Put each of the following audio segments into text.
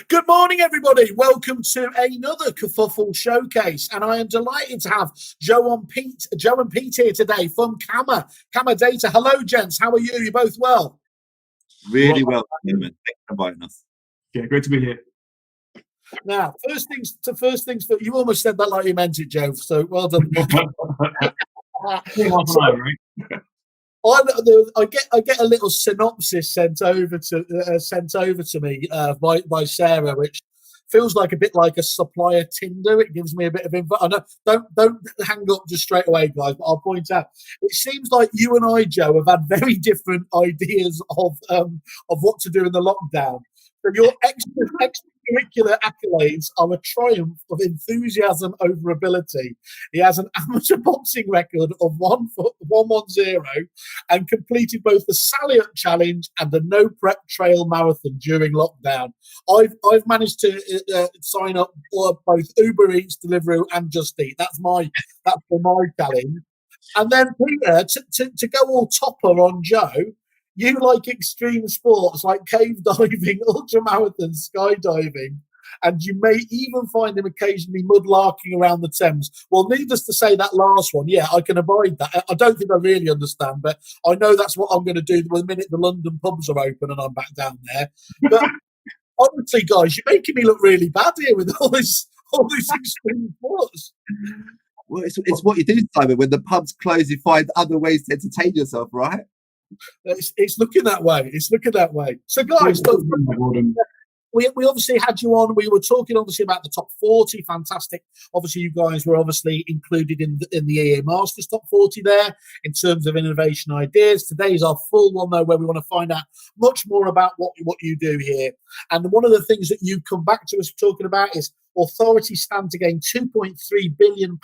Good morning, everybody. Welcome to another Kerfuffle showcase, and I am delighted to have Joe and Pete here today from Kamma Data. Hello, gents. How are you? You both well? Really well, gentlemen. Thanks for inviting us. Yeah, great to be here. Now, first things first. You almost said that like you meant it, Joe. So well done. I get a little synopsis sent over to me by Sarah, which feels like a bit like a supplier Tinder. It gives me a bit of info. I know, don't hang up just straight away, guys. But I'll point out it seems like you and I, Joe, have had very different ideas of what to do in the lockdown. So your extracurricular accolades are a triumph of enthusiasm over ability. He has an amateur boxing record of 110 and completed both the Salient Challenge and the No Prep Trail Marathon during lockdown. I've managed to sign up for both Uber Eats, Deliveroo, and Just Eat. That's my challenge. And then Peter, to go all topper on Joe. You like extreme sports like cave diving, ultramarathon, skydiving, and you may even find him occasionally mudlarking around the Thames. Well, needless to say, that last one, yeah, I can avoid that. I don't think I really understand, but I know that's what I'm going to do the minute the London pubs are open and I'm back down there. But honestly, guys, you're making me look really bad here with all this extreme sports. Well, it's what you do, Simon. When the pubs close, you find other ways to entertain yourself, right? It's looking that way. So, guys, we obviously had you on. We were talking obviously about the top 40. Fantastic. Obviously, you guys were obviously included in the EA Masters top 40 there in terms of innovation ideas. Today is our full one though, where we want to find out much more about what you do here. And one of the things that you come back to us talking about is authorities stand to gain £2.3 billion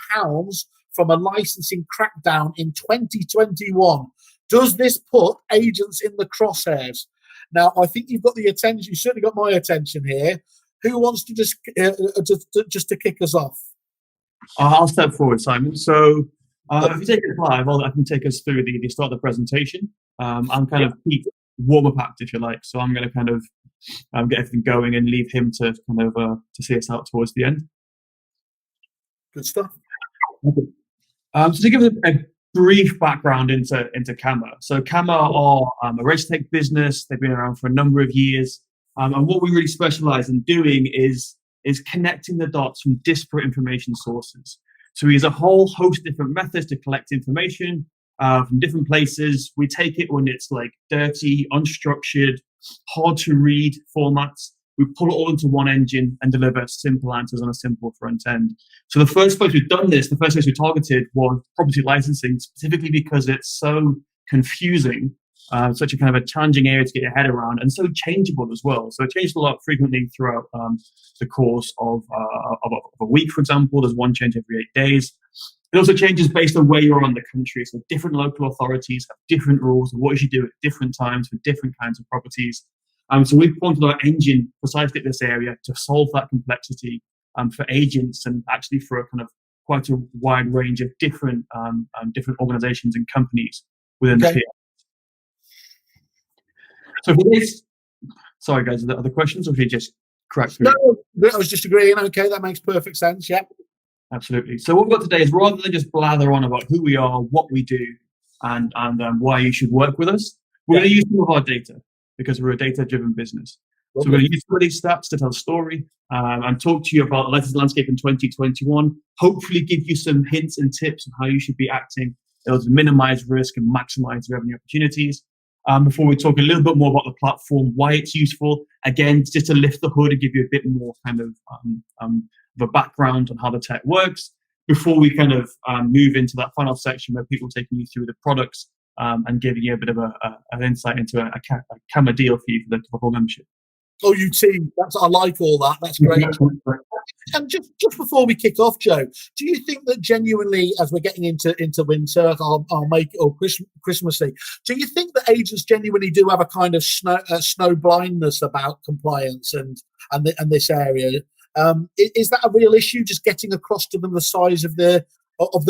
from a licensing crackdown in 2021. Does this put agents in the crosshairs? Now, I think you've got the attention. You certainly got my attention here. Who wants to just to kick us off? I'll step forward, Simon. So if you take it live, I can take us through the start of the presentation. I'm kind of Pete warm-up act, if you like. So I'm going to kind of get everything going and leave him to kind of to see us out towards the end. Good stuff. Okay. So to give us a brief background into Kamma. So Kamma are a race tech business. They've been around for a number of years. And what we really specialize in doing is connecting the dots from disparate information sources. So we use a whole host of different methods to collect information from different places. We take it when it's like dirty, unstructured, hard to read formats. We pull it all into one engine and deliver simple answers on a simple front end. So the first place we've done this, the first place we targeted was property licensing, specifically because it's so confusing, such a kind of a challenging area to get your head around, and so changeable as well. So it changes a lot frequently throughout the course of a week, for example. There's one change every 8 days. It also changes based on where you're on the country. So different local authorities have different rules of what you should do at different times for different kinds of properties. So we've pointed our engine precisely at this area to solve that complexity for agents and actually for a kind of quite a wide range of different organizations and companies within the field. So for this, sorry guys, are there other questions or should you just correct me? No, I was just agreeing. Okay, that makes perfect sense. Yeah. Absolutely. So what we've got today is rather than just blather on about who we are, what we do, and why you should work with us, we're going to use some of our data, because we're a data-driven business. So we're going to use some of these stats to tell a story and talk to you about the latest landscape in 2021, hopefully give you some hints and tips on how you should be acting in order to minimize risk and maximize revenue opportunities. Before we talk a little bit more about the platform, why it's useful, again, just to lift the hood and give you a bit more kind of a background on how the tech works, before we kind of move into that final section where people are taking you through the products and giving you a bit of an insight into a Kamma deal for you for the Kerfuffle membership. Oh, you team! I like all that. That's great. And just before we kick off, Joe, do you think that genuinely, as we're getting into winter, I'll make it or Christmassy, do you think that agents genuinely do have a kind of snow blindness about compliance and this area? Is that a real issue? Just getting across to them the size of the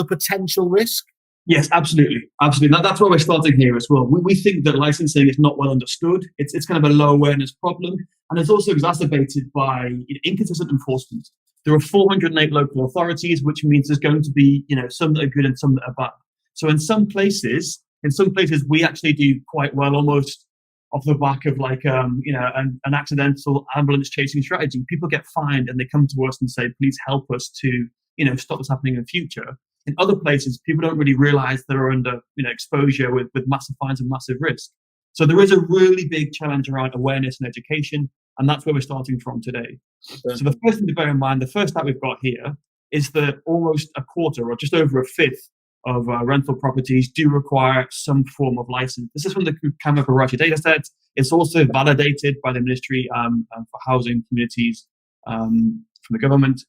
potential risk? Yes, absolutely, absolutely. That's why we're starting here as well. We think that licensing is not well understood. It's kind of a low awareness problem, and it's also exacerbated by inconsistent enforcement. There are 408 local authorities, which means there's going to be some that are good and some that are bad. So in some places, we actually do quite well, almost off the back of like an accidental ambulance chasing strategy. People get fined and they come to us and say, please help us to stop this happening in the future. In other places, people don't really realize they're under exposure with massive fines and massive risk. So there is a really big challenge around awareness and education, and that's where we're starting from today. Yeah. So the first thing to bear in mind, the first stat we've got here is that almost a quarter or just over a fifth of rental properties do require some form of license. This is from the Kamma data set. It's also validated by the Ministry for Housing Communities from the government.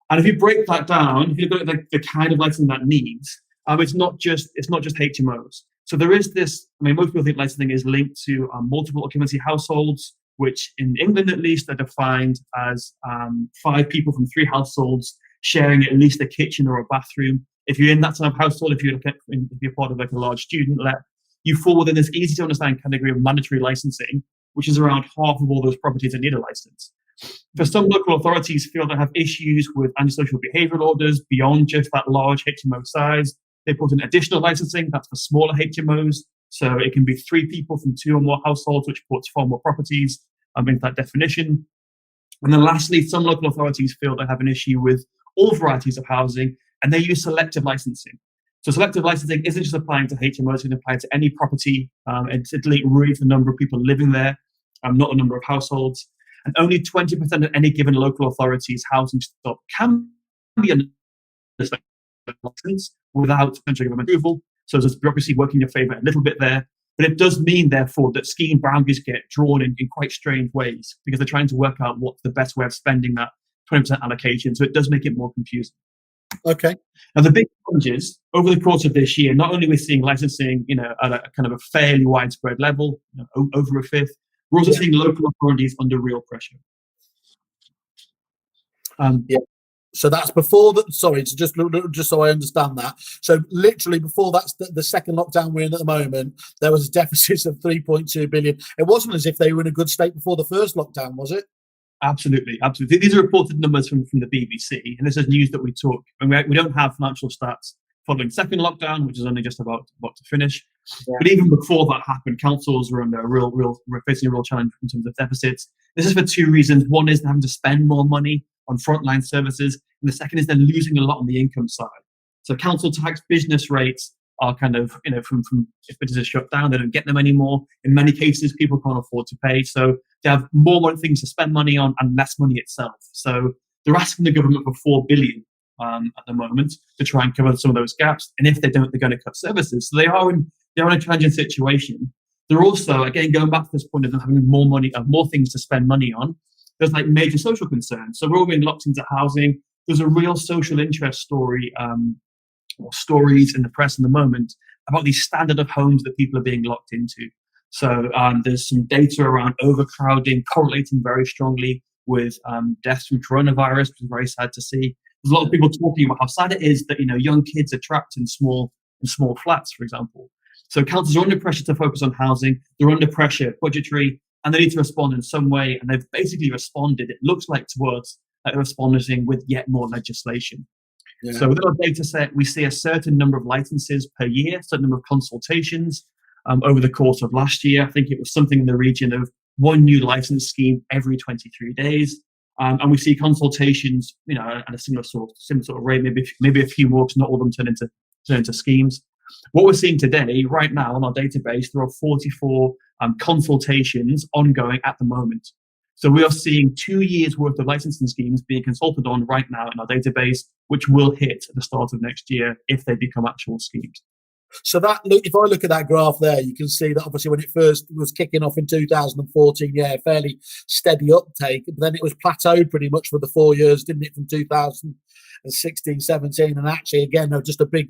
And if you break that down, if you look at the kind of licensing that needs, it's not just HMOs. So there is this. I mean, most people think licensing is linked to multiple occupancy households, which in England at least are defined as 5 people from 3 households sharing at least a kitchen or a bathroom. If you're in that type of household, if you're part of like a large student let, you fall within this easy to understand category of mandatory licensing, which is around half of all those properties that need a license. For some local authorities feel they have issues with antisocial behavioural orders beyond just that large HMO size. They put in additional licensing, that's for smaller HMOs. So it can be 3 people from 2 or more households, which puts 4 more properties into that definition. And then lastly, some local authorities feel they have an issue with all varieties of housing, and they use selective licensing. So selective licensing isn't just applying to HMOs, it can apply to any property. It's linked really to the number of people living there, not the number of households. And only 20% of any given local authority's housing stock can be under license without central government approval. So there's bureaucracy working in your favour a little bit there. But it does mean, therefore, that scheme boundaries get drawn in quite strange ways because they're trying to work out what's the best way of spending that 20% allocation. So it does make it more confusing. Okay. Now, the big challenge is, over the course of this year, not only we're seeing licensing at a kind of a fairly widespread level, over a fifth, we're also seeing local authorities under real pressure. So that's before that. Sorry, so just so I understand that. So literally before that's the second lockdown we're in at the moment, there was a deficit of 3.2 billion. It wasn't as if they were in a good state before the first lockdown, was it? Absolutely. These are reported numbers from the BBC, and this is news that we took. And we don't have financial stats following second lockdown, which is only just about to finish. Yeah. But even before that happened, councils were under facing a real challenge in terms of deficits. This is for 2 reasons. One is having to spend more money on frontline services, and the second is they're losing a lot on the income side. So council tax business rates are kind of, from if businesses shut down, they don't get them anymore. In many cases, people can't afford to pay. So they have more things to spend money on and less money itself. So they're asking the government for 4 billion at the moment to try and cover some of those gaps. And if they don't, they're going to cut services. So they're in a challenging situation. They're also, again, going back to this point of them having more money, more things to spend money on. There's like major social concerns. So we're all being locked into housing. There's a real social interest story, or stories in the press in the moment about the standard of homes that people are being locked into. So there's some data around overcrowding correlating very strongly with deaths from coronavirus, which is very sad to see. There's a lot of people talking about how sad it is that young kids are trapped in small flats, for example. So councils are under pressure to focus on housing. They're under pressure budgetary, and they need to respond in some way. And they've basically responded. It looks like to us that they're responding with yet more legislation. Yeah. So within our data set, we see a certain number of licenses per year, a certain number of consultations over the course of last year. I think it was something in the region of 1 new license scheme every 23 days. And we see consultations, at a similar sort of rate, maybe a few more, because not all of them turn into schemes. What we're seeing today, right now on our database, there are 44 consultations ongoing at the moment. So we are seeing 2 years worth of licensing schemes being consulted on right now in our database, which will hit at the start of next year if they become actual schemes. So if I look at that graph there, you can see that obviously when it first was kicking off in 2014, fairly steady uptake, but then it was plateaued pretty much for the 4 years, didn't it, from 2016, 17, and actually again, just a big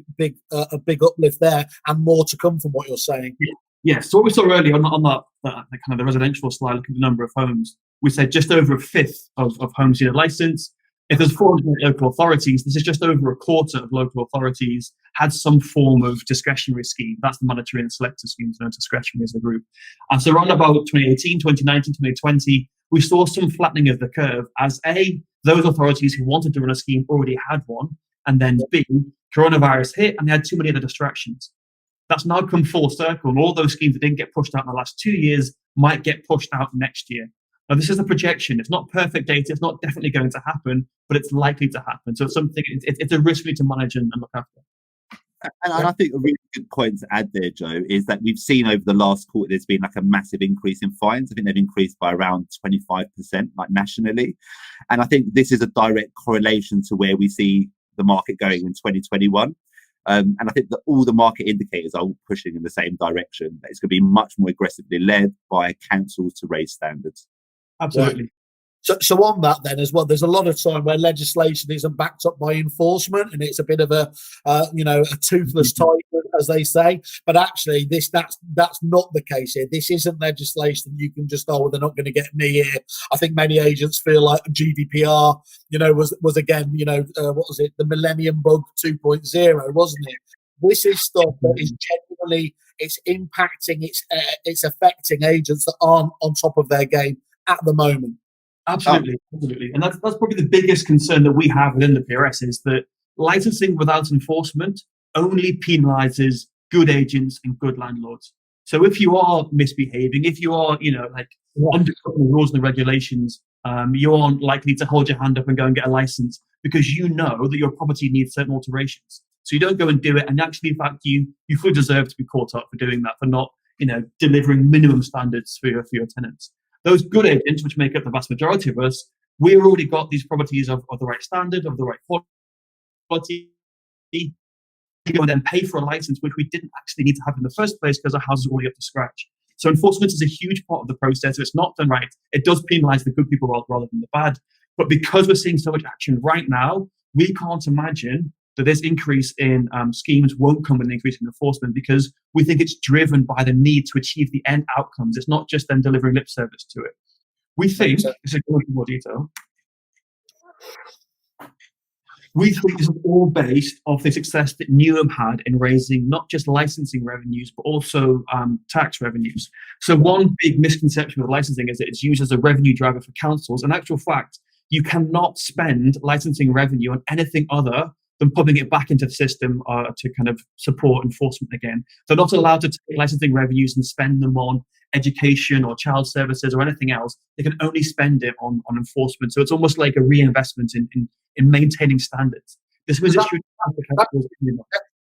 uplift there, and more to come from what you're saying. Yeah. So what we saw earlier on that kind of the residential slide, looking at the number of homes, we said just over a fifth of homes need a license. If there's 400 local authorities, this is just over a quarter of local authorities had some form of discretionary scheme. That's the monetary and selective schemes known as discretionary as a group. And so around about 2018, 2019, 2020, we saw some flattening of the curve as A, those authorities who wanted to run a scheme already had one, and then B, coronavirus hit and they had too many other distractions. That's now come full circle, and all those schemes that didn't get pushed out in the last 2 years might get pushed out next year. Now, this is a projection. It's not perfect data. It's not definitely going to happen, but it's likely to happen. So it's something. It's a risk we need to manage and look after. And I think a really good point to add there, Joe, is that we've seen over the last quarter there's been like a massive increase in fines. I think they've increased by around 25%, like nationally. And I think this is a direct correlation to where we see the market going in 2021. And I think that all the market indicators are pushing in the same direction. That it's going to be much more aggressively led by councils to raise standards. Absolutely. Right. So on that then as well, there's a lot of time where legislation isn't backed up by enforcement, and it's a bit of a toothless tiger, as they say. But actually, that's not the case here. This isn't legislation you can just they're not going to get me here. I think many agents feel like GDPR, was again, what was it, the Millennium Bug 2.0, wasn't it? This is stuff that is genuinely it's impacting, it's affecting agents that aren't on top of their game at the moment. Absolutely. And that's probably the biggest concern that we have within the PRS is that licensing without enforcement only penalises good agents and good landlords. So if you are misbehaving, if you are, undercutting the rules and the regulations, you aren't likely to hold your hand up and go and get a license because you know that your property needs certain alterations. So you don't go and do it. And actually, in fact, you fully deserve to be caught up for doing that, for not, delivering minimum standards for your tenants. Those good agents, which make up the vast majority of us, we've already got these properties of the right standard, of the right quality. We go and then pay for a license, which we didn't actually need to have in the first place because our house is already up to scratch. So enforcement is a huge part of the process. If it's not done right, it does penalise the good people rather than the bad. But because we're seeing so much action right now, we can't imagine that this increase in schemes won't come with an increase in enforcement because we think it's driven by the need to achieve the end outcomes. It's not just them delivering lip service to it. We think, this is going into more detail, we think this is all based off the success that Newham had in raising not just licensing revenues, but also tax revenues. So one big misconception with licensing is that it's used as a revenue driver for councils. In actual fact, you cannot spend licensing revenue on anything other than pumping it back into the system to kind of support enforcement again. They're not allowed to take licensing revenues and spend them on education or child services or anything else. They can only spend it on enforcement. So it's almost like a reinvestment in maintaining standards. This was issued,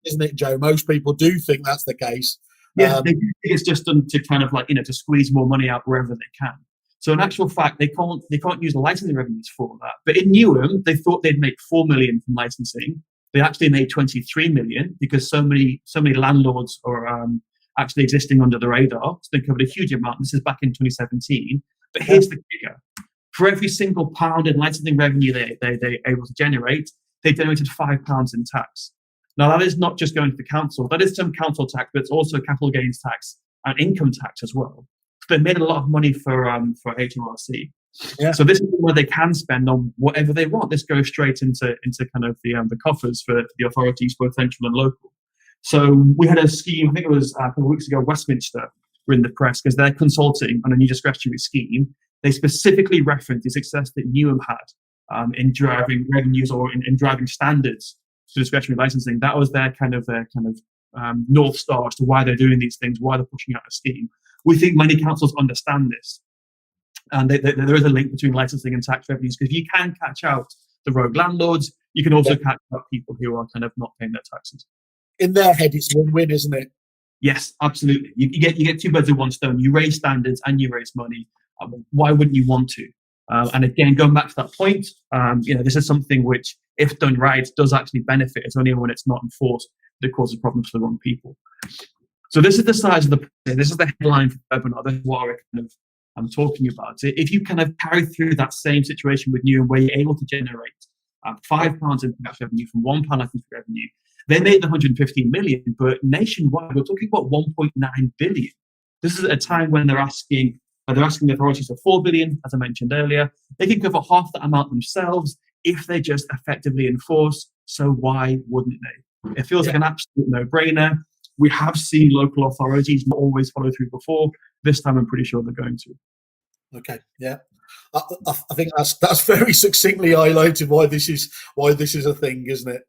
isn't it, Joe? Most people do think that's the case. Yeah, they do think it's just done to kind of to squeeze more money out wherever they can. So in actual fact, they can't use the licensing revenues for that. But in Newham, they thought they'd make 4 million from licensing. They actually made 23 million because so many landlords are actually existing under the radar. So they covered a huge amount. This is back in 2017. But here's the kicker. For every single pound in licensing revenue they're able to generate, they generated £5 in tax. Now, that is not just going to the council. That is some council tax, but it's also capital gains tax and income tax as well. They made a lot of money for HMRC. Yeah. So this is where they can spend on whatever they want. This goes straight into kind of the coffers for the authorities, both central and local. So we had a scheme, I think it was a couple of weeks ago, Westminster were in the press because they're consulting on a new discretionary scheme. They specifically referenced the success that Newham had in driving revenues or in driving standards to discretionary licensing. That was their kind of North Star as to why they're doing these things, why they're pushing out a scheme. We think many councils understand this. And there is a link between licensing and tax revenues because if you can catch out the rogue landlords, you can also catch out people who are kind of not paying their taxes. In their head, it's win-win, isn't it? Yes, absolutely. You get two birds with one stone. You raise standards and you raise money. Why wouldn't you want to? And again, going back to that point, this is something which, if done right, does actually benefit. It's only when it's not enforced that it causes problems for the wrong people. So this is the size of this is the headline for the webinar. This is what I'm talking about. So if you kind of carry through that same situation with Newham, where you're able to generate £5 in tax revenue from £1 license revenue, they made the 115 million, but nationwide we're talking about 1.9 billion. This is at a time when they're asking the authorities for 4 billion, as I mentioned earlier. They can cover half that amount themselves if they just effectively enforce. So why wouldn't they? It feels like an absolute no-brainer. We have seen local authorities not always follow through before. This time, I'm pretty sure they're going to. Okay, yeah, I think that's very succinctly highlighted why this is a thing, isn't it?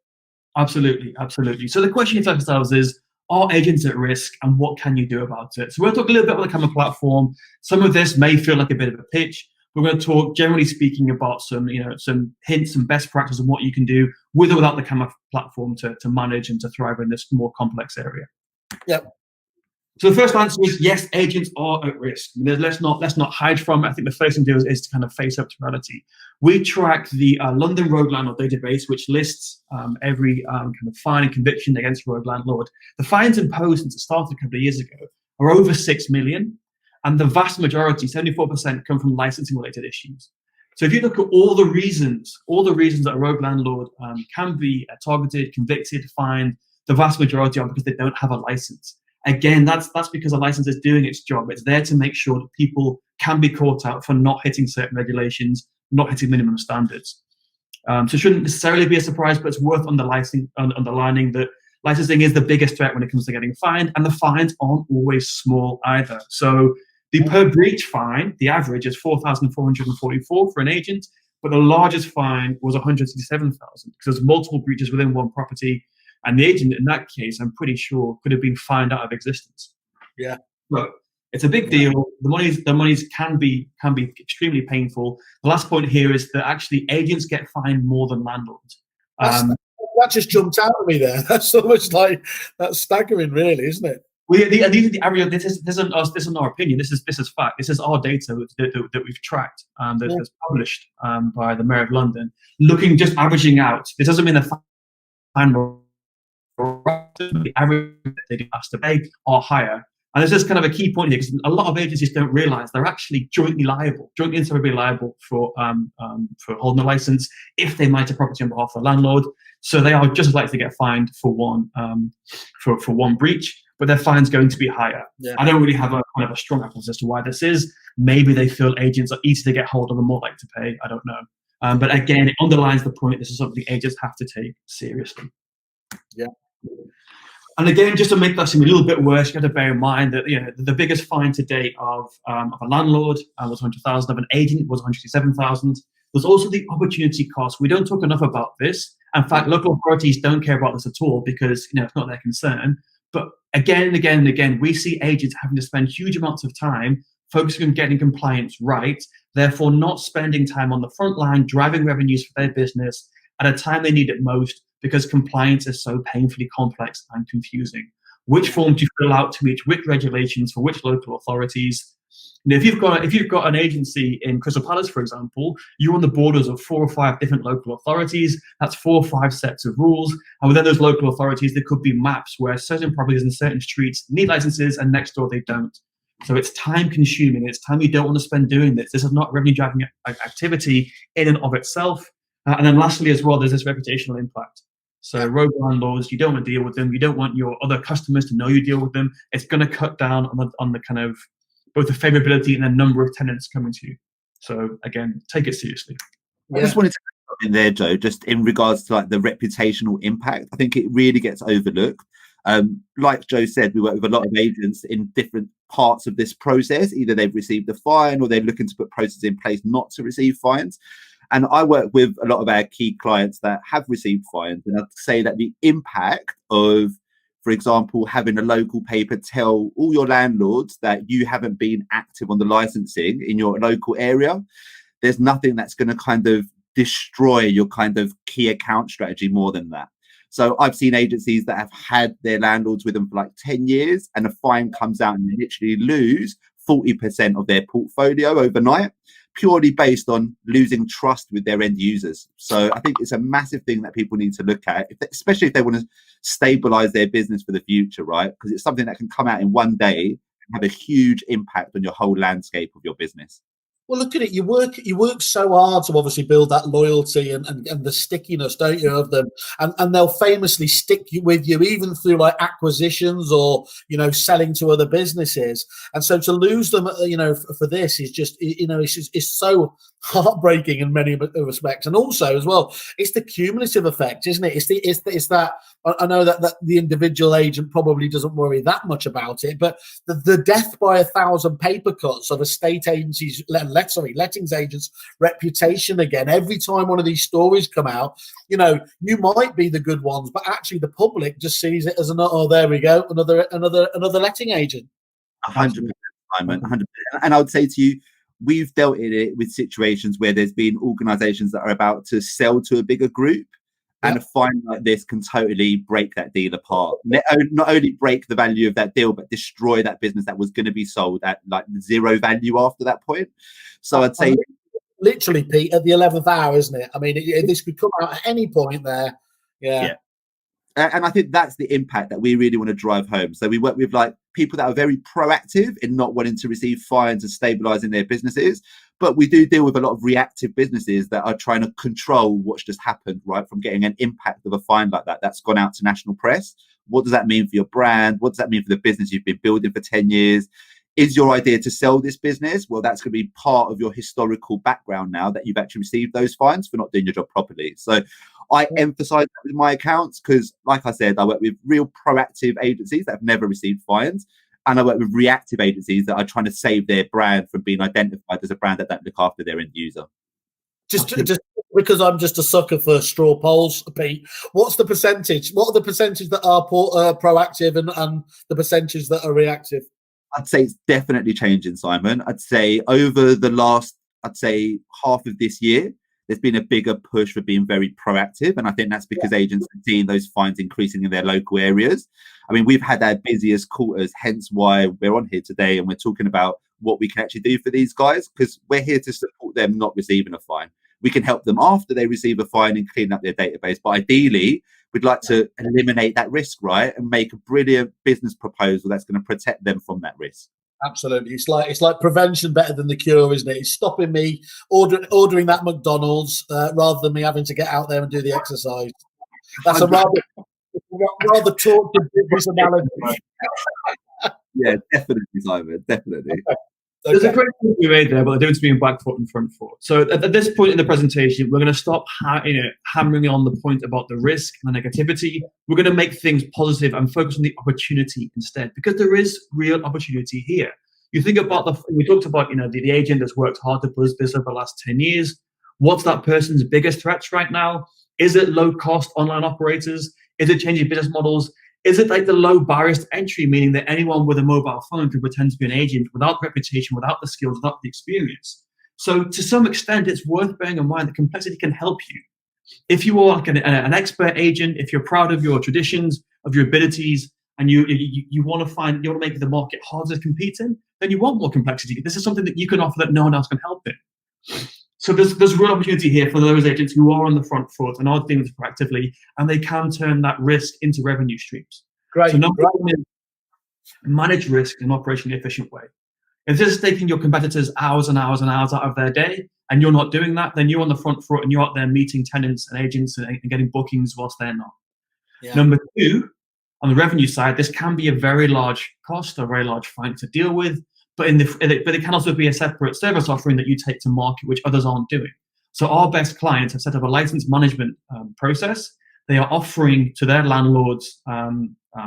Absolutely, absolutely. So the question to ourselves is, are agents at risk, and what can you do about it? So we'll talk a little bit about the Kamma platform. Some of this may feel like a bit of a pitch. We're going to talk, generally speaking, about some hints and best practices on what you can do with or without the Kamma platform to manage and to thrive in this more complex area. Yeah. So the first answer is yes, agents are at risk. I mean, let's not hide from it. I think the first thing to do is to kind of face up to reality. We track the London Rogue Landlord database, which lists every kind of fine and conviction against a rogue landlord. The fines imposed since it started a couple of years ago are over 6 million, and the vast majority, 74%, come from licensing-related issues. So if you look at all the reasons that a rogue landlord can be targeted, convicted, fined, the vast majority are because they don't have a license. Again, that's because a license is doing its job. It's there to make sure that people can be caught out for not hitting certain regulations, not hitting minimum standards. So it shouldn't necessarily be a surprise, but it's worth underlining that licensing is the biggest threat when it comes to getting fined, and the fines aren't always small either. So the per breach fine, the average is 4,444 for an agent, but the largest fine was 167,000 because there's multiple breaches within one property. And the agent, in that case, I'm pretty sure, could have been fined out of existence. Yeah. But it's a big deal. The monies can be extremely painful. The last point here is that actually agents get fined more than landlords. That just jumped out at me there. That's almost like, that's staggering, really, isn't it? These are the average. This isn't us. This isn't our opinion. This is fact. This is our data that we've tracked. That's published by the Mayor of London. Looking, just averaging out. This doesn't mean the fine the average they do have to pay are higher. And this is kind of a key point here, because a lot of agencies don't realise they're actually jointly and severally liable for holding a license if they manage a property on behalf of the landlord. So they are just as likely to get fined for one breach, but their fine's going to be higher. Yeah. I don't really have a kind of a strong hypothesis as to why this is. Maybe they feel agents are easy to get hold of and more likely to pay. I don't know. But again, it underlines the point. This is something agents have to take seriously. Yeah. And again, just to make that seem a little bit worse, you got to bear in mind that the biggest fine to date of a landlord was 100,000, of an agent was 167,000. There's also the opportunity cost. We don't talk enough about this. In fact, local authorities don't care about this at all because it's not their concern. But again and again and again, we see agents having to spend huge amounts of time focusing on getting compliance right, therefore not spending time on the front line driving revenues for their business at a time they need it most, because compliance is so painfully complex and confusing. Which form do you fill out to meet which regulations for which local authorities? And if you've got an agency in Crystal Palace, for example, you're on the borders of 4 or 5 different local authorities. That's 4 or 5 sets of rules. And within those local authorities, there could be maps where certain properties and certain streets need licenses and next door they don't. So it's time consuming. It's time you don't want to spend doing this. This is not revenue driving activity in and of itself. And then lastly as well, there's this reputational impact. So rogue landlords, you don't want to deal with them. You don't want your other customers to know you deal with them. It's going to cut down on the kind of both the favorability and the number of tenants coming to you. So again, take it seriously. I just wanted to come in there, Joe, just in regards to like the reputational impact. I think it really gets overlooked. Like Joe said, we work with a lot of agents in different parts of this process. Either they've received a fine or they're looking to put processes in place not to receive fines. And I work with a lot of our key clients that have received fines. And I'd say that the impact of, for example, having a local paper tell all your landlords that you haven't been active on the licensing in your local area, there's nothing that's going to kind of destroy your kind of key account strategy more than that. So I've seen agencies that have had their landlords with them for like 10 years and a fine comes out and they literally lose 40% of their portfolio overnight, purely based on losing trust with their end users. So I think it's a massive thing that people need to look at, especially if they want to stabilize their business for the future, right? Because it's something that can come out in one day and have a huge impact on your whole landscape of your business. Well, look at it. You work so hard to obviously build that loyalty and the stickiness, don't you, of them? And they'll famously stick with you even through like acquisitions or selling to other businesses. And so to lose them, for this is just it's so heartbreaking in many respects. And also as well, it's the cumulative effect, isn't it? It's that I know that the individual agent probably doesn't worry that much about it, but the death by 1,000 paper cuts of estate agencies. Lettings agents' reputation again. Every time one of these stories come out, you might be the good ones, but actually the public just sees it as there we go, another letting agent. 100%, Simon, 100%. And I would say to you, we've dealt in it with situations where there's been organisations that are about to sell to a bigger group, and a fine like this can totally break that deal apart. Not only break the value of that deal, but destroy that business that was going to be sold at like zero value after that point. So I'd say, literally, Pete, at the 11th hour, isn't it? I mean, this could come out at any point there. Yeah. And I think that's the impact that we really want to drive home. So we work with like people that are very proactive in not wanting to receive fines and stabilising their businesses. But we do deal with a lot of reactive businesses that are trying to control what's just happened, right? From getting an impact of a fine like that's gone out to national press. What does that mean for your brand? What does that mean for the business you've been building for 10 years? Is your idea to sell this business? Well, that's going to be part of your historical background now that you've actually received those fines for not doing your job properly. So I emphasize that with my accounts because, like I said, I work with real proactive agencies that have never received fines. And I work with reactive agencies that are trying to save their brand from being identified as a brand that don't look after their end user. Just because I'm just a sucker for straw polls, Pete, what's the percentage? What are the percentage that are proactive and the percentage that are reactive? I'd say it's definitely changing, Simon. I'd say over the last, half of this year, there's been a bigger push for being very proactive. And I think that's because agents are seeing those fines increasing in their local areas. I mean, we've had our busiest quarters, hence why we're on here today and we're talking about what we can actually do for these guys, because we're here to support them not receiving a fine. We can help them after they receive a fine and clean up their database. But ideally, we'd like to eliminate that risk, right? And make a brilliant business proposal that's going to protect them from that risk. Absolutely. It's like prevention better than the cure, isn't it? It's stopping me ordering that McDonald's rather than me having to get out there and do the exercise. That's a rather tortured business analogy. Yeah, definitely, Simon. Definitely. Okay. There's a great point you made there, but the difference between back foot and front foot. So at this point in the presentation, we're going to stop hammering on the point about the risk and the negativity. We're going to make things positive and focus on the opportunity instead, because there is real opportunity here. You think about we talked about the agent that's worked hard to buzz this over the last 10 years. What's that person's biggest threats right now? Is it low cost online operators? Is it changing business models? Is it like the low barriers to entry, meaning that anyone with a mobile phone can pretend to be an agent without the reputation, without the skills, without the experience? So to some extent, it's worth bearing in mind that complexity can help you. If you are like an expert agent, if you're proud of your traditions, of your abilities, and you want to make the market harder to compete in, then you want more complexity. This is something that you can offer that no one else can help in. So there's real opportunity here for those agents who are on the front foot and are doing this proactively, and they can turn that risk into revenue streams. Great. So number one is manage risk in an operationally efficient way. If this is taking your competitors hours and hours and hours out of their day, and you're not doing that, then you're on the front foot and you're out there meeting tenants and agents and getting bookings whilst they're not. Yeah. Number two, on the revenue side, this can be a very large cost, a very large fine to deal with. But it can also be a separate service offering that you take to market, which others aren't doing. So our best clients have set up a license management process. They are offering to their landlords a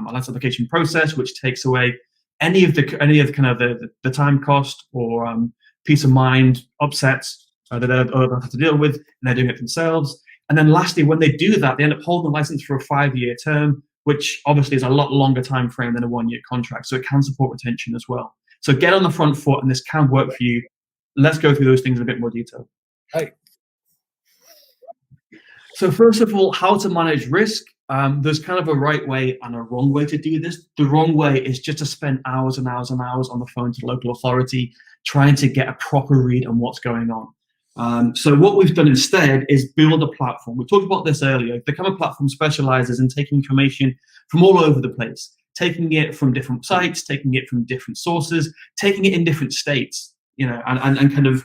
license application process, which takes away any of the kind of the time cost or peace of mind upsets that they have to deal with, and they're doing it themselves. And then lastly, when they do that, they end up holding the license for a 5-year term, which obviously is a lot longer time frame than a 1-year contract. So it can support retention as well. So get on the front foot, and this can work for you. Let's go through those things in a bit more detail. Hey. So first of all, how to manage risk. There's kind of a right way and a wrong way to do this. The wrong way is just to spend hours and hours and hours on the phone to the local authority trying to get a proper read on what's going on. So what we've done instead is build a platform. We talked about this earlier. The Kamma platform specializes in taking information from all over the place, taking it from different sites, taking it from different sources, taking it in different states, and kind of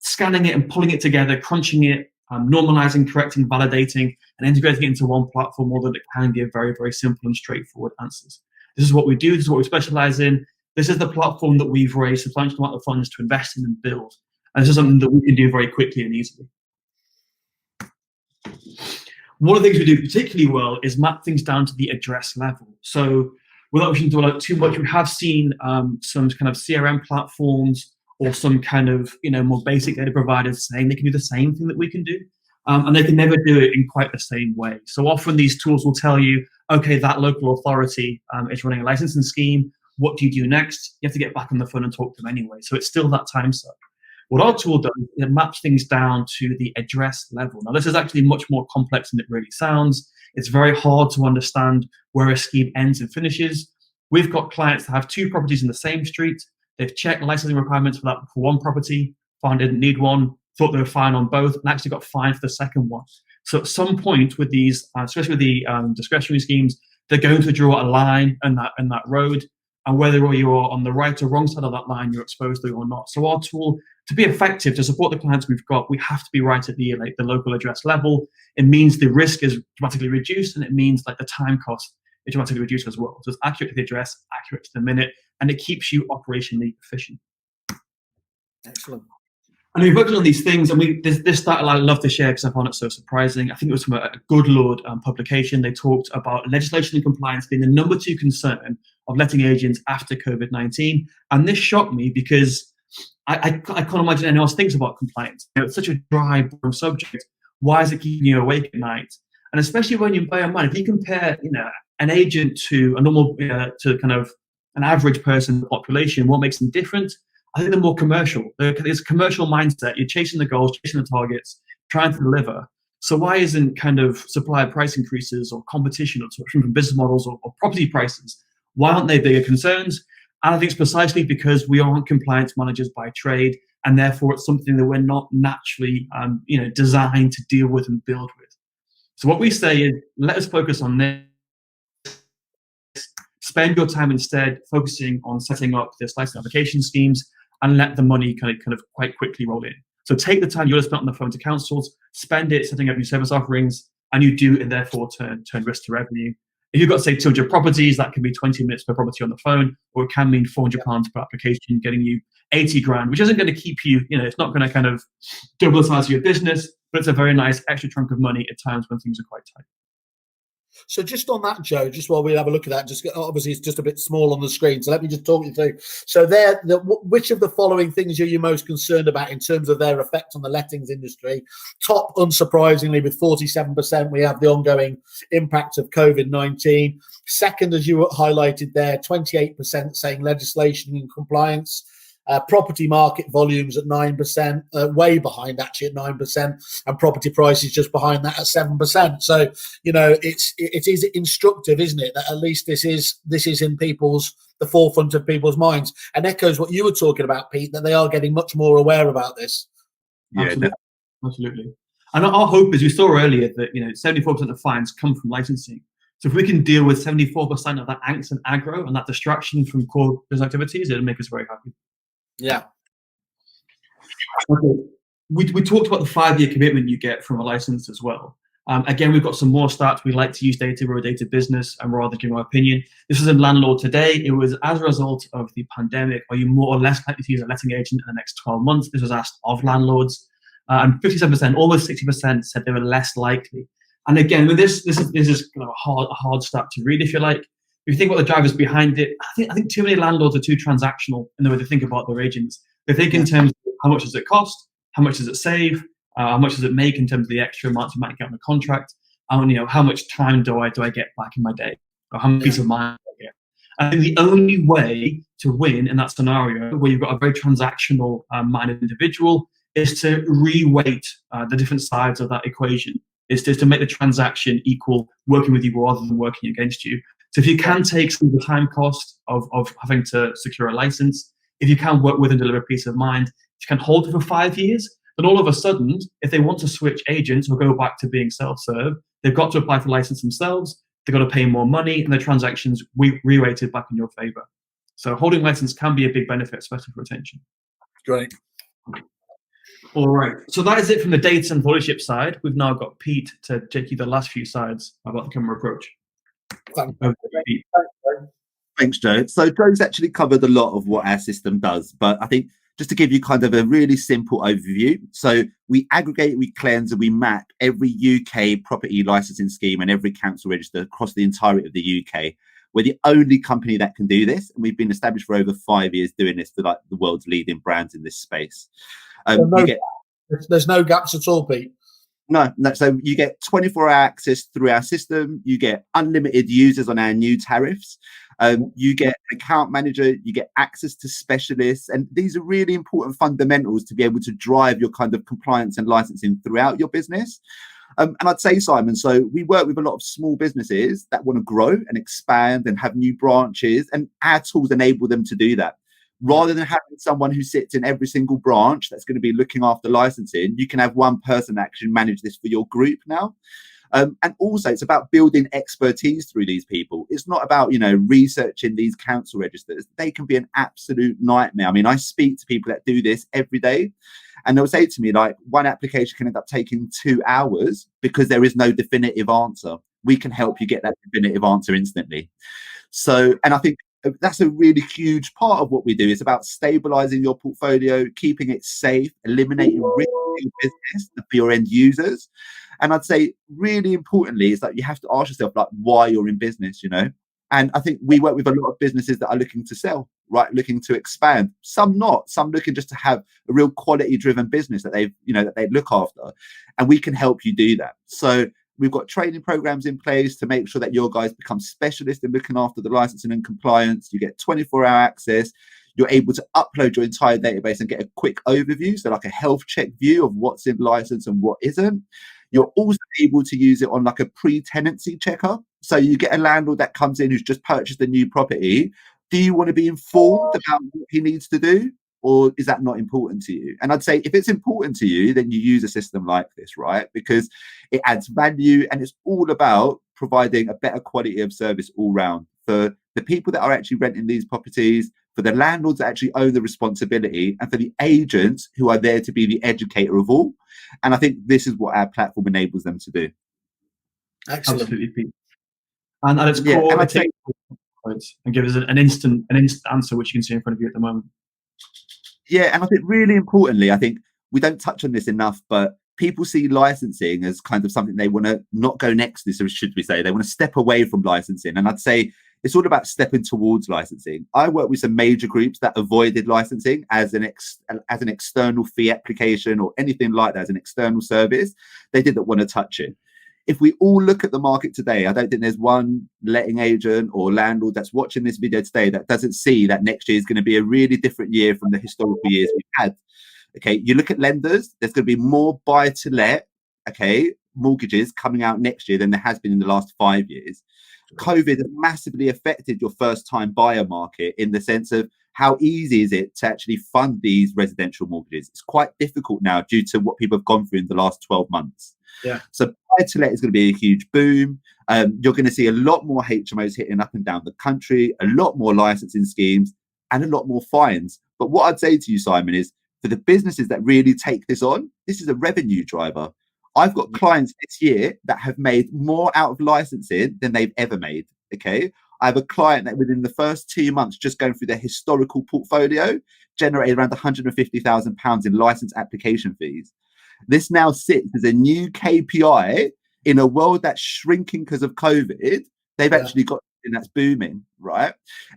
scanning it and pulling it together, crunching it, normalizing, correcting, validating, and integrating it into one platform, although it can give very, very simple and straightforward answers. This is what we do. This is what we specialize in. This is the platform that we've raised a substantial amount of funds to invest in and build. And this is something that we can do very quickly and easily. One of the things we do particularly well is map things down to the address level. So without wishing to dwell too much, we have seen some kind of CRM platforms or some kind of more basic data providers saying they can do the same thing that we can do, and they can never do it in quite the same way. So often these tools will tell you, okay, that local authority is running a licensing scheme. What do you do next? You have to get back on the phone and talk to them anyway. So it's still that time suck. What our tool does is it maps things down to the address level. Now, this is actually much more complex than it really sounds. It's very hard to understand where a scheme ends and finishes. We've got clients that have 2 properties in the same street. They've checked licensing requirements for one property, found they didn't need one, thought they were fine on both, and actually got fined for the second one. So at some point with these, especially with the discretionary schemes, they're going to draw a line in that road, and whether you're on the right or wrong side of that line, you're exposed to it or not. So our tool, to be effective, to support the clients we've got, we have to be right at the local address level. It means the risk is dramatically reduced, and it means the time cost is dramatically reduced as well. So it's accurate to the address, accurate to the minute, and it keeps you operationally efficient. Excellent. And we've worked on these things, and this title I love to share because I found it so surprising. I think it was from a Good Lord publication. They talked about legislation and compliance being the number 2 concern of letting agents after COVID-19. And this shocked me because I can't imagine anyone else thinks about compliance. It's such a dry, boring subject. Why is it keeping you awake at night? And especially when you bear in mind, if you compare, an agent to a normal, to kind of an average person in the population, what makes them different? I think they're more commercial. There's a commercial mindset. You're chasing the goals, chasing the targets, trying to deliver. So why isn't kind of supplier price increases or competition or from business models or property prices? Why aren't they bigger concerns? And I think it's precisely because we aren't compliance managers by trade, and therefore it's something that we're not naturally, designed to deal with and build with. So what we say is, let us focus on this. Spend your time instead focusing on setting up this license application schemes, and let the money kind of quite quickly roll in. So take the time you would have spent on the phone to councils, spend it setting up new service offerings, and you do and therefore turn risk to revenue. If you've got, say, 200 properties, that can be 20 minutes per property on the phone, or it can mean £400 per application, getting you 80 grand, which isn't going to keep you, it's not going to kind of double the size of your business, but it's a very nice extra chunk of money at times when things are quite tight. So just on that, Joe, just while we have a look at that, just obviously it's just a bit small on the screen. So let me just talk you through. So which of the following things are you most concerned about in terms of their effect on the lettings industry? Top, unsurprisingly, with 47%, we have the ongoing impact of COVID-19. Second, as you highlighted there, 28% saying legislation and compliance. Property market volumes at 9%, way behind actually at 9%, and property prices just behind that at 7%. So it is instructive, isn't it, that at least this is in the forefront of people's minds, and echoes what you were talking about, Pete, that they are getting much more aware about this. Yeah, absolutely. And our hope is, we saw earlier that 74% of fines come from licensing. So if we can deal with 74% of that angst and aggro and that distraction from core business activities, it'll make us very happy. Yeah. Okay. We talked about the 5-year commitment you get from a license as well. Again, we've got some more stats. We like to use data. We're a data business, and rather give our opinion. This is a landlord today. It was as a result of the pandemic. Are you more or less likely to use a letting agent in the next 12 months? This was asked of landlords, and 57%, almost 60%, said they were less likely. And again, with this is kind of a hard stat to read, if you like. If you think about the drivers behind it, I think too many landlords are too transactional in the way they think about their agents. They think in terms of how much does it cost, how much does it save, how much does it make in terms of the extra amounts you might get on the contract, and how much time do I get back in my day, or how much peace of mind do I get. I think the only way to win in that scenario, where you've got a very transactional minded individual, is to re-weight the different sides of that equation. Is to make the transaction equal working with you rather than working against you. So if you can take some of the time cost of having to secure a license, if you can work with and deliver peace of mind, if you can hold it for 5 years, then all of a sudden, if they want to switch agents or go back to being self-serve, they've got to apply for license themselves, they've got to pay more money, and the transactions re-rated back in your favor. So holding license can be a big benefit, especially for retention. Great. All right. So that is it from the data and followership side. We've now got Pete to take you the last few sides about the Kamma approach. Thank Over to you, Pete. Thanks, Joe. So Joe's actually covered a lot of what our system does, but I think just to give you kind of a really simple overview. So we aggregate, we cleanse, and we map every UK property licensing scheme and every council register across the entirety of the UK. We're the only company that can do this, and we've been established for over 5 years doing this for like the world's leading brands in this space. There's no gaps at all, Pete. No. So you get 24-hour access through our system. You get unlimited users on our new tariffs. You get an account manager. You get access to specialists. And these are really important fundamentals to be able to drive your kind of compliance and licensing throughout your business. And I'd say, Simon, so we work with a lot of small businesses that want to grow and expand and have new branches. And our tools enable them to do that. Rather than having someone who sits in every single branch that's going to be looking after licensing, you can have one person actually manage this for your group now. And also it's about building expertise through these people. It's not about, researching these council registers. They can be an absolute nightmare. I mean, I speak to people that do this every day, and they'll say to me, like, one application can end up taking 2 hours because there is no definitive answer. We can help you get that definitive answer instantly. So, and I think that's a really huge part of what we do. It's about stabilizing your portfolio, keeping it safe, eliminating risk for your business and for your end users. And I'd say really importantly is that you have to ask yourself, like, why you're in business, And I think we work with a lot of businesses that are looking to sell, right? Looking to expand. Some not, some looking just to have a real quality driven business that that they look after. And we can help you do that. So we've got training programs in place to make sure that your guys become specialists in looking after the licensing and compliance. You get 24-hour access. You're able to upload your entire database and get a quick overview, so like a health check view of what's in license and what isn't. You're also able to use it on like a pre-tenancy checker. So you get a landlord that comes in who's just purchased a new property. Do you want to be informed about what he needs to do? Or is that not important to you? And I'd say if it's important to you, then you use a system like this, right? Because it adds value and it's all about providing a better quality of service all round for the people that are actually renting these properties, for the landlords that actually own the responsibility, and for the agents who are there to be the educator of all. And I think this is what our platform enables them to do. Excellent. Absolutely, Pete. And at its core, and it takes points and gives us an instant answer, which you can see in front of you at the moment. Yeah, and I think really importantly, I think we don't touch on this enough, but people see licensing as kind of something they want to not go next to, so should we say, they want to step away from licensing. And I'd say it's all about stepping towards licensing. I work with some major groups that avoided licensing as an external fee application or anything like that, as an external service. They didn't want to touch it. If we all look at the market today, I don't think there's one letting agent or landlord that's watching this video today that doesn't see that next year is going to be a really different year from the historical years we've had. Okay, you look at lenders, there's going to be more buy-to-let, mortgages coming out next year than there has been in the last 5 years. COVID has massively affected your first-time buyer market in the sense of how easy is it to actually fund these residential mortgages? It's quite difficult now due to what people have gone through in the last 12 months. Yeah. So buy-to-let is going to be a huge boom. You're going to see a lot more HMOs hitting up and down the country, a lot more licensing schemes, and a lot more fines. But what I'd say to you, Simon, is for the businesses that really take this on, this is a revenue driver. I've got clients this year that have made more out of licensing than they've ever made. Okay. I have a client that within the first 2 months, just going through their historical portfolio, generated around £150,000 in license application fees. This now sits as a new KPI in a world that's shrinking because of COVID. They've actually got something that's booming, right?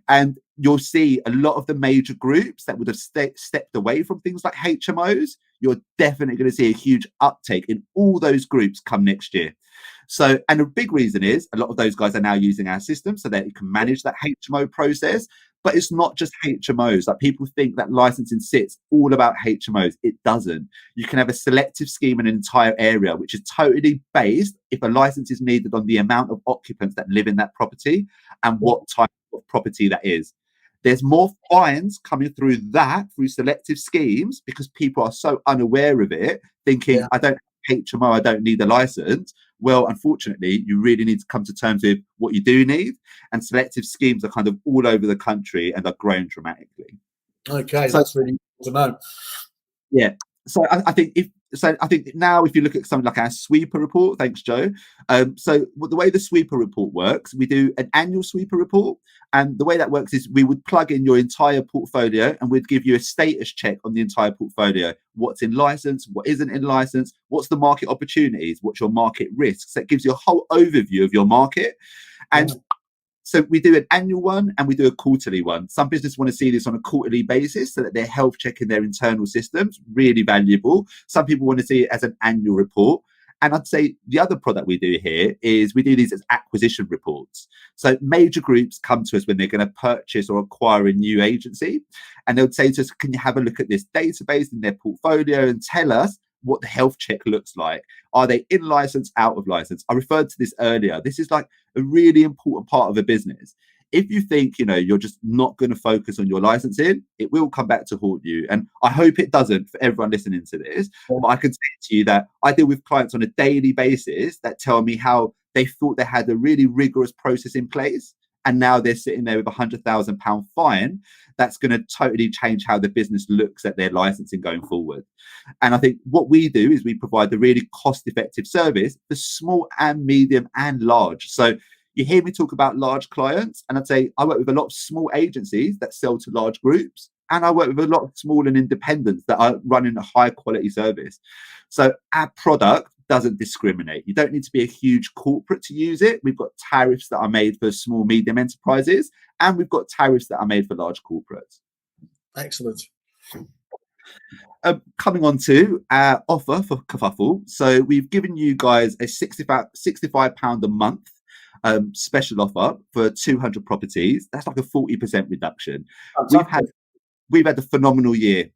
And you'll see a lot of the major groups that would have stepped away from things like HMOs. You're definitely going to see a huge uptake in all those groups come next year. So, and a big reason is a lot of those guys are now using our system so that you can manage that HMO process. But it's not just HMOs. Like, people think that licensing sits all about HMOs. It doesn't. You can have a selective scheme in an entire area, which is totally based, if a license is needed, on the amount of occupants that live in that property and what type of property that is. There's more fines coming through selective schemes because people are so unaware of it, thinking, I don't have HMO, I don't need a license. Well, unfortunately, you really need to come to terms with what you do need. And selective schemes are kind of all over the country and are growing dramatically. Okay, so that's really good to know. Yeah. So I think now if you look at something like our sweeper report, thanks Joe. So the way the sweeper report works, we do an annual sweeper report, and the way that works is we would plug in your entire portfolio and we'd give you a status check on the entire portfolio. What's in license, what isn't in license, what's the market opportunities, what's your market risks. That gives you a whole overview of your market. And so we do an annual one and we do a quarterly one. Some businesses want to see this on a quarterly basis so that they're health checking their internal systems, really valuable. Some people want to see it as an annual report. And I'd say the other product we do here is we do these as acquisition reports. So major groups come to us when they're going to purchase or acquire a new agency. And they would say to us, can you have a look at this database in their portfolio and tell us what the health check looks like? Are they in license, out of license? I referred to this earlier. This is like a really important part of a business. If you think, you're just not going to focus on your licensing, it will come back to haunt you. And I hope it doesn't for everyone listening to this. But I can say to you that I deal with clients on a daily basis that tell me how they thought they had a really rigorous process in place, and now they're sitting there with £100,000 fine. That's going to totally change how the business looks at their licensing going forward. And I think what we do is we provide a really cost-effective service for small and medium and large. So you hear me talk about large clients, and I'd say I work with a lot of small agencies that sell to large groups, and I work with a lot of small and independents that are running a high quality service. So our product doesn't discriminate. You don't need to be a huge corporate to use it. We've got tariffs that are made for small, medium enterprises, and we've got tariffs that are made for large corporates. Excellent. Coming on to our offer for Kerfuffle. So we've given you guys a £65 a month special offer for 200 properties. That's like a 40% reduction. We've had a phenomenal year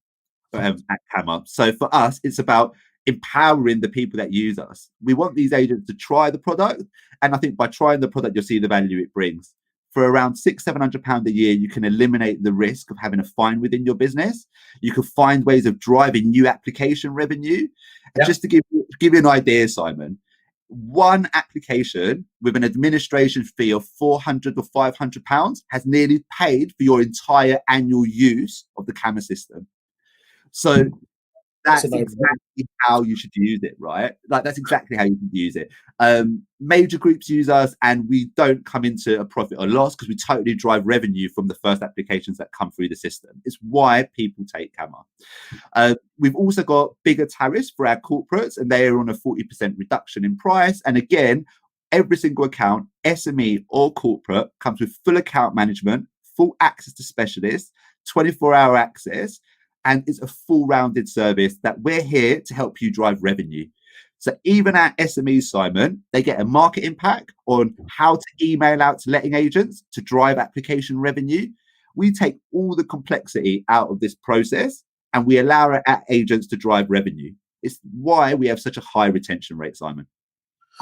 at Kamma. So for us, it's about empowering the people that use us. We want these agents to try the product, and I think by trying the product, you'll see the value it brings. For around £600-700 a year, you can eliminate the risk of having a fine within your business. You can find ways of driving new application revenue. And just to give you an idea, Simon, one application with an administration fee of £400 or £500 has nearly paid for your entire annual use of the Kamma system. So that's exactly how you should use it, right? Like, that's exactly how you can use it. Major groups use us, and we don't come into a profit or loss because we totally drive revenue from the first applications that come through the system. It's why people take Kamma. We've also got bigger tariffs for our corporates, and they are on a 40% reduction in price. And again, every single account, SME or corporate, comes with full account management, full access to specialists, 24-hour access, and it's a full rounded service that we're here to help you drive revenue. So even our SMEs, Simon, they get a market impact on how to email out to letting agents to drive application revenue. We take all the complexity out of this process, and we allow our agents to drive revenue. It's why we have such a high retention rate, Simon.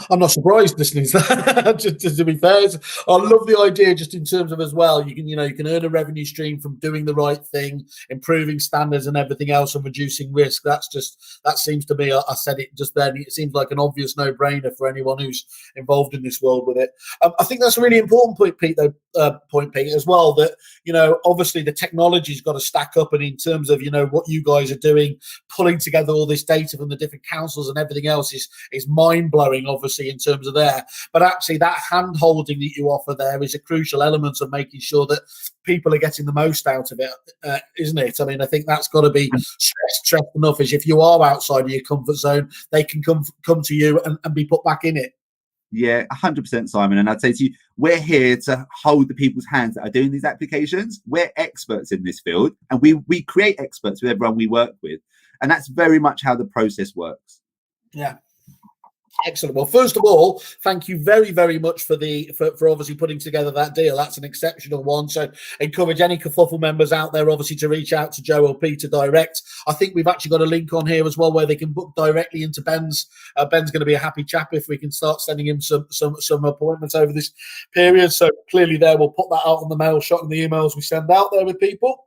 I'm not surprised listening to that. just to be fair, I love the idea. Just in terms of as well, you can earn a revenue stream from doing the right thing, improving standards and everything else, and reducing risk. That seems to me. I said it just then. It seems like an obvious no-brainer for anyone who's involved in this world with it. I think that's a really important point, Pete. Pete, as well. That obviously the technology's got to stack up, and in terms of what you guys are doing, pulling together all this data from the different councils and everything else is mind-blowing. Obviously, in terms of there, but actually that hand-holding that you offer there is a crucial element of making sure that people are getting the most out of it, isn't it? I mean, I think that's got to be stressed enough, as if you are outside of your comfort zone, they can come to you and be put back in it. Yeah, 100%, Simon. And I'd say to you, we're here to hold the people's hands that are doing these applications. We're experts in this field, and we create experts with everyone we work with, and that's very much how the process works. Yeah. Excellent. Well, first of all, thank you very, very much for obviously putting together that deal. That's an exceptional one. So encourage any Kerfuffle members out there, obviously, to reach out to Joe or Peter direct. I think we've actually got a link on here as well where they can book directly into Ben's. Ben's going to be a happy chap if we can start sending him some appointments over this period. So clearly there, we'll put that out on the mail shot and the emails we send out there with people.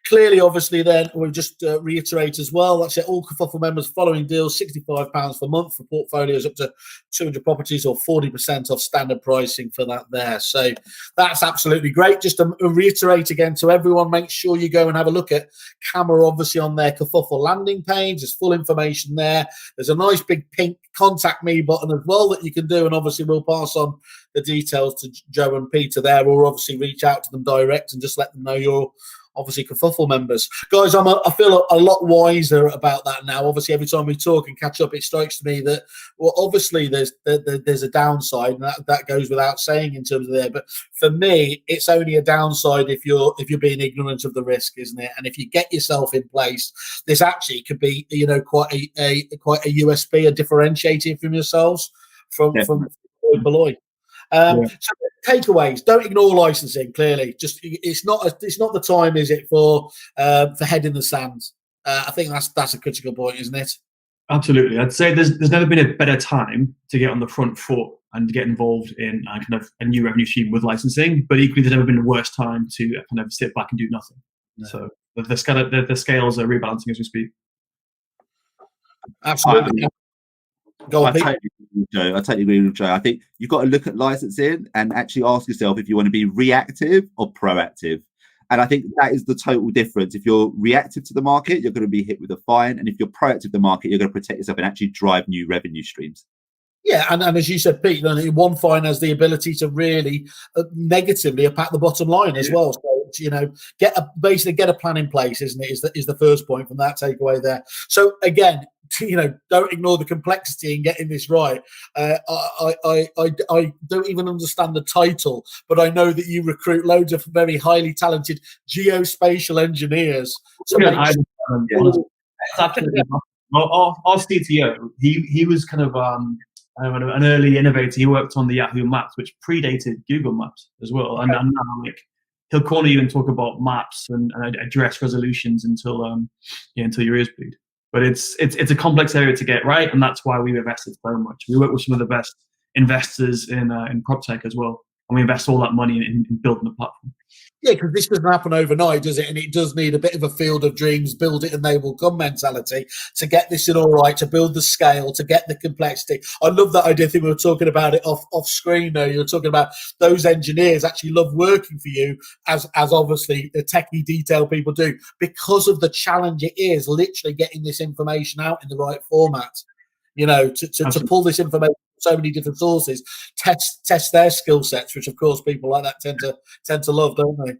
Clearly, obviously, then we'll just reiterate as well. That's it. All Kerfuffle members following deals, £65 per month for portfolios up to 200 properties, or 40% off standard pricing for that there. So that's absolutely great. Just to reiterate again to everyone, make sure you go and have a look at Kamma, obviously, on their Kerfuffle landing page. There's full information there. There's a nice big pink contact me button as well that you can do, and obviously we'll pass on the details to Joe and Peter there, or obviously reach out to them direct and just let them know you're obviously Kerfuffle members. Guys, I feel a lot wiser about that now. Obviously, every time we talk and catch up, it strikes me that, well, obviously there's a downside, and that goes without saying in terms of there. But for me, it's only a downside if you're being ignorant of the risk, isn't it? And if you get yourself in place, this actually could be, quite a USP, a differentiator from yourselves from below. So takeaways: don't ignore licensing. Clearly, just it's not the time, is it, for head in the sand? I think that's a critical point, isn't it? Absolutely. I'd say there's never been a better time to get on the front foot and to get involved in kind of a new revenue stream with licensing. But equally, there's never been a worse time to kind of sit back and do nothing. No. So the scales are rebalancing as we speak. Absolutely. I totally agree with Joe. I think you've got to look at licensing and actually ask yourself if you want to be reactive or proactive. And I think that is the total difference. If you're reactive to the market, you're going to be hit with a fine. And if you're proactive to the market, you're going to protect yourself and actually drive new revenue streams. Yeah, and as you said, Pete, one fine has the ability to really negatively impact the bottom line as well. So, basically get a plan in place, isn't it? Is the first point from that takeaway there. So again, don't ignore the complexity in getting this right. I don't even understand the title, but I know that you recruit loads of very highly talented geospatial engineers. So our CTO, he was kind of an early innovator. He worked on the Yahoo Maps, which predated Google Maps as well. And now, he'll corner you and talk about maps and address resolutions until your ears bleed. But it's a complex area to get right, and that's why we've invested so much. We work with some of the best investors in prop tech as well, and we invest all that money in building the platform. Yeah, because this doesn't happen overnight, does it? And it does need a bit of a field of dreams, build it and they will come mentality to get this in all right, to build the scale, to get the complexity. I love that idea. I think we were talking about it off screen though. You were talking about those engineers actually love working for you, as obviously the techie detail people do, because of the challenge it is literally getting this information out in the right format. To pull this information from so many different sources, test their skill sets, which of course people like that tend to love, don't they?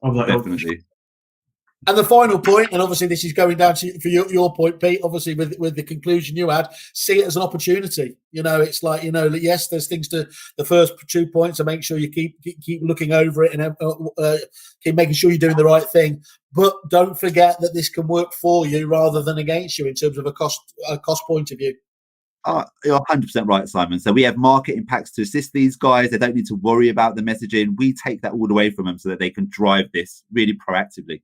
Definitely. And the final point, and obviously this is going down to for your point, Pete, obviously with the conclusion you had, see it as an opportunity. It's like, yes, there's things to the first 2 points, and make sure you keep looking over it and keep making sure you're doing the right thing. But don't forget that this can work for you rather than against you in terms of a cost point of view. You're 100% right, Simon. So we have market impacts to assist these guys. They don't need to worry about the messaging. We take that all away from them so that they can drive this really proactively.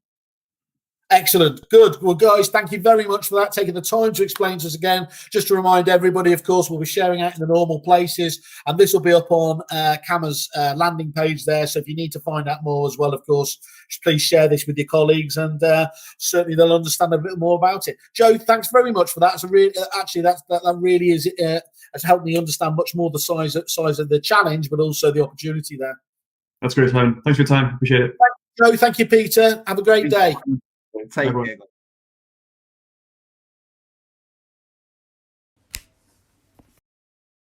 Excellent. Good. Well, guys, thank you very much for that, taking the time to explain to us again. Just to remind everybody, of course, we'll be sharing out in the normal places, and this will be up on Kamma's landing page there. So if you need to find out more as well, of course, please share this with your colleagues, and certainly they'll understand a bit more about it. Joe, thanks very much for that. It's that really is has helped me understand much more the size of the challenge, but also the opportunity there. That's great, Simon. Thanks for your time. Appreciate it. Joe, thank you, Peter. Have a great day. Take care.